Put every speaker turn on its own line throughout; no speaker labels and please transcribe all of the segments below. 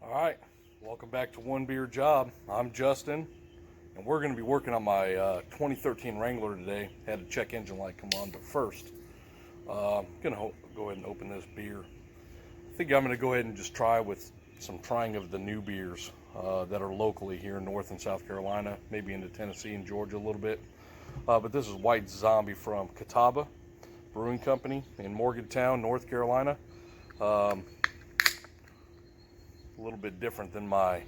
All right, welcome back to One Beer Job. I'm Justin, and we're going to be working on my 2013 Wrangler today. Had a check engine light come on, but first, I'm going to go ahead and open this beer. I think I'm going to go ahead and just try with some trying of the new beers that are locally here in North and South Carolina, maybe into Tennessee and Georgia a little bit. But this is White Zombie from Cataba Brewing Company in Morgantown, North Carolina. A little bit different than my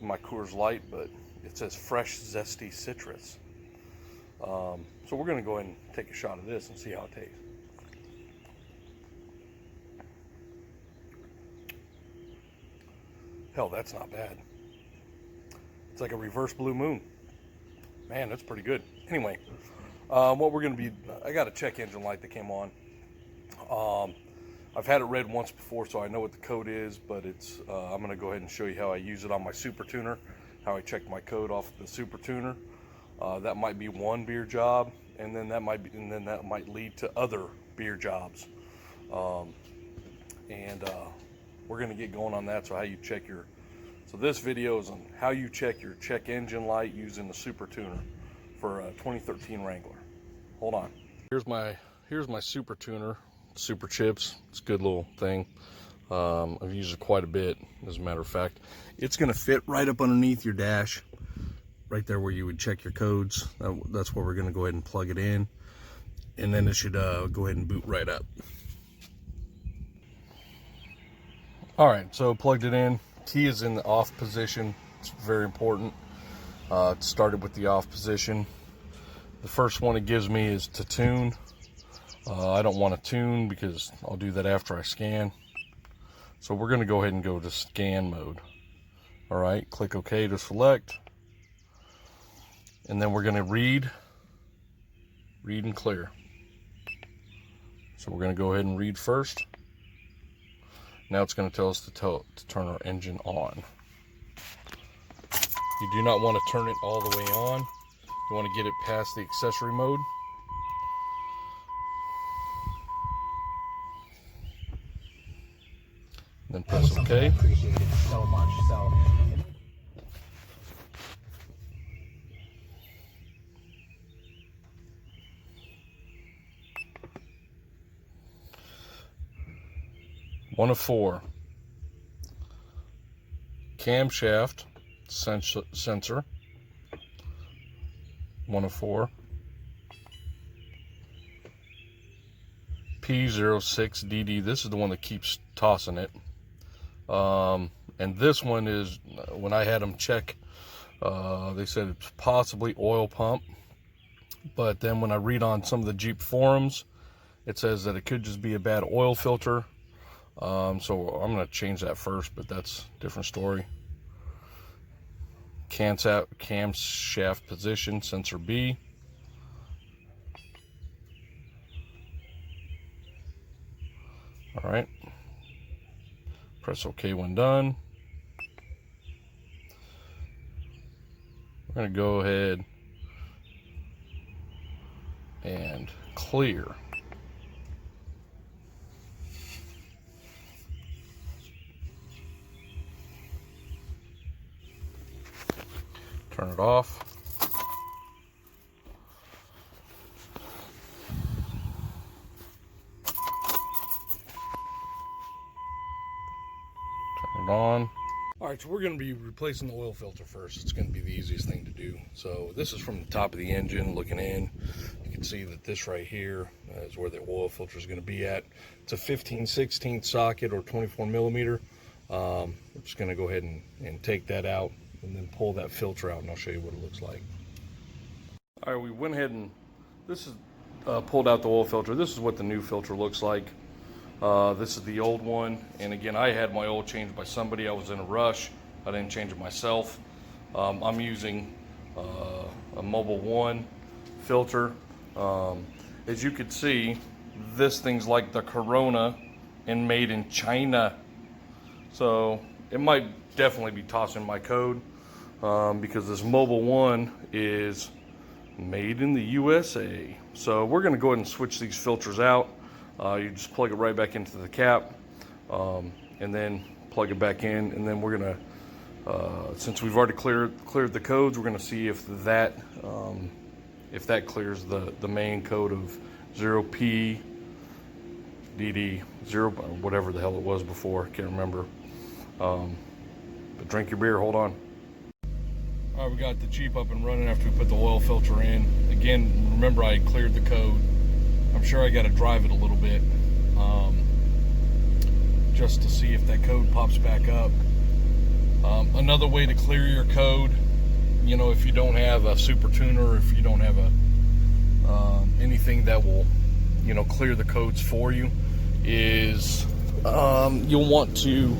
Coors Light, but it says fresh, zesty citrus. So we're going to go ahead and take a shot of this and see how it tastes. Hell, that's not bad. It's like a reverse blue moon. Man, that's pretty good. Anyway, what we're going to be, I got a check engine light that came on. I've had it read once before, so I know what the code is, but it's I'm going to go ahead and show you how I use it on my super tuner, how I check my code off the super tuner. That might be one beer job, and then that might lead to other beer jobs. We're going to get going on that. So how you check your, so this video is on how you check your check engine light using the super tuner for a 2013 Wrangler. Hold on. Here's my super tuner. Super Chips. It's a good little thing. I've used it quite a bit, as a matter of fact. It's going to fit right up underneath your dash, right there where you would check your codes. That's where we're going to go ahead and plug it in, and then it should go ahead and boot right up. All right, so plugged it in. Key is in the off position. It's very important. It started with the off position. The first one it gives me is to tune. I don't want to tune because I'll do that after I scan. So we're going to go ahead and go to scan mode. All right, click OK to select. And then we're going to read and clear. So we're going to go ahead and read first. Now it's going to tell us to turn our engine on. You do not want to turn it all the way on. You want to get it past the accessory mode. Then press OK.
I appreciate it so much. So.
One of four. Camshaft sensor. One of four. P06DD. This is the one that keeps tossing it. And this one is, when I had them check, they said it's possibly oil pump, but then when I read on some of the Jeep forums, it says that it could just be a bad oil filter. So I'm going to change that first, but that's a different story. Camshaft position, sensor B. All right. Press OK when done. We're going to go ahead and clear. Turn it off. On. All right, so we're going to be replacing the oil filter first. It's going to be the easiest thing to do. So this is from the top of the engine looking in. You can see that this right here is where the oil filter is going to be at. It's a 15/16 socket or 24 millimeter. I'm just going to go ahead and take that out and then pull that filter out, and I'll show you what it looks like. All right, we went ahead and this is pulled out the oil filter. This is what the new filter looks like. This is the old one, and again, I had my oil changed by somebody. I was in a rush. I didn't change it myself. I'm using a Mobil 1 filter. As you can see, this thing's like the Corona and made in China. So it might definitely be tossing my code because this Mobil 1 is made in the USA. So we're going to go ahead and switch these filters out. You just plug it right back into the cap and then plug it back in, and then we're gonna, since we've already cleared the codes, we're gonna see if that clears the main code of 0P DD 0, whatever the hell it was before, can't remember. But drink your beer, hold on. All right, we got the Jeep up and running after we put the oil filter in. Again, remember I cleared the code. I'm sure I got to drive it a little bit just to see if that code pops back up. Another way to clear your code, you know, if you don't have a super tuner, or if you don't have anything that will, you know, clear the codes for you, is you'll want to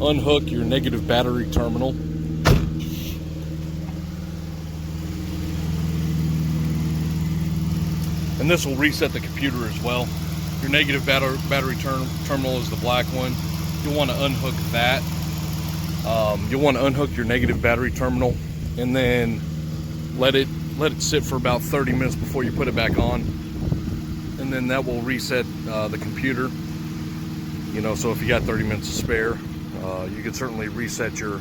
unhook your negative battery terminal. And this will reset the computer as well. Your negative battery terminal is the black one. You'll want to unhook that. You'll want to unhook your negative battery terminal, and then let it sit for about 30 minutes before you put it back on. And then that will reset the computer. You know, so if you got 30 minutes to spare, you can certainly reset your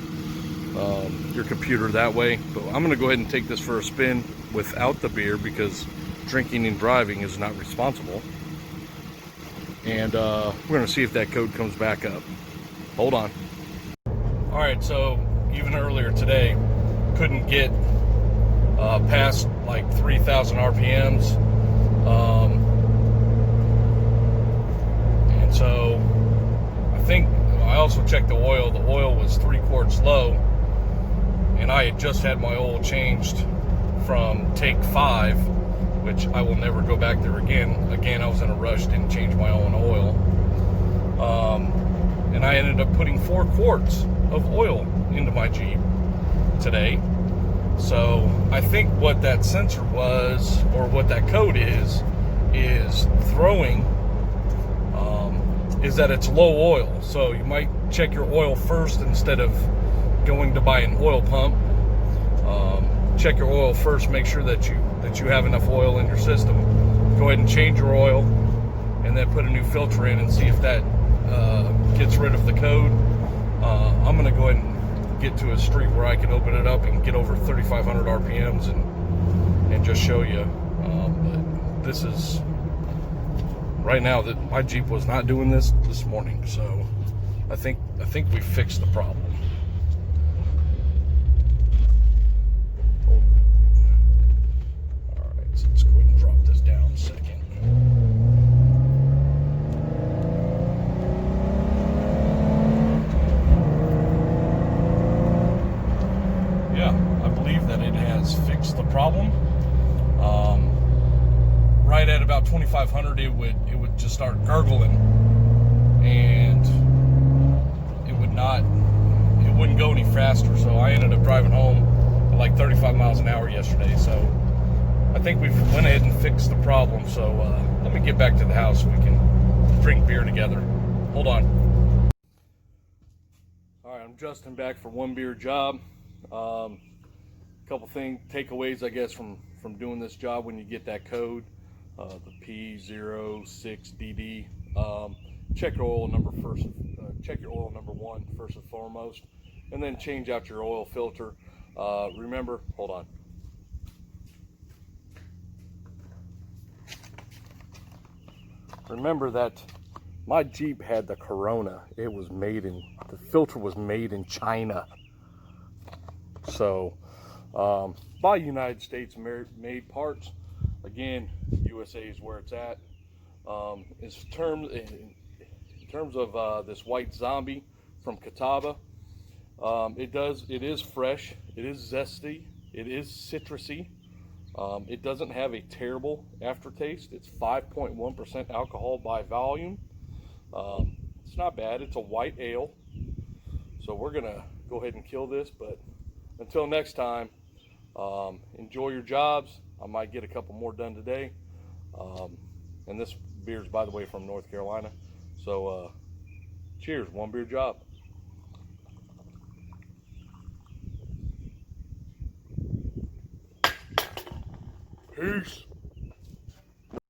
computer that way. But I'm going to go ahead and take this for a spin without the beer, because drinking and driving is not responsible. And we're going to see if that code comes back up. Hold on. All right, so even earlier today, couldn't get past like 3,000 RPMs. And so I think I also checked the oil. The oil was 3 quarts low, and I had just had my oil changed from take 5, which I will never go back there again. Again, I was in a rush, didn't change my own oil. And I ended up putting 4 quarts of oil into my Jeep today. So I think what that sensor was, or what that code is throwing, is that it's low oil. So you might check your oil first instead of going to buy an oil pump. Check your oil first, make sure that you have enough oil in your system. Go ahead and change your oil, and then put a new filter in and see if that gets rid of the code. I'm going to go ahead and get to a street where I can open it up and get over 3,500 RPMs and just show you. But this is right now that my Jeep was not doing this morning, so I think we fixed the problem. All right, so let's go ahead and drop this down a second. Fix the problem. Right at about 2,500, it would just start gurgling, and it wouldn't go any faster. So I ended up driving home at like 35 miles an hour yesterday. So I think we went ahead and fixed the problem. So let me get back to the house so we can drink beer together. Hold on. All right, I'm Justin, back for one beer job. Couple takeaways, I guess, from doing this job when you get that code, the P06DD. Check your oil number first. Check your oil number 1 first and foremost, and then change out your oil filter. Remember, hold on. Remember that my Jeep had the Corona. The filter was made in China. So. By United States made parts. Again, USA is where it's at. In terms of this white zombie from Cataba, it is fresh, it is zesty, it is citrusy. It doesn't have a terrible aftertaste. It's 5.1% alcohol by volume. It's not bad. It's a white ale. So we're gonna go ahead and kill this, but until next time, enjoy your jobs. I might get a couple more done today. And this beer is, by the way, from North Carolina. So cheers, one beer job. Peace.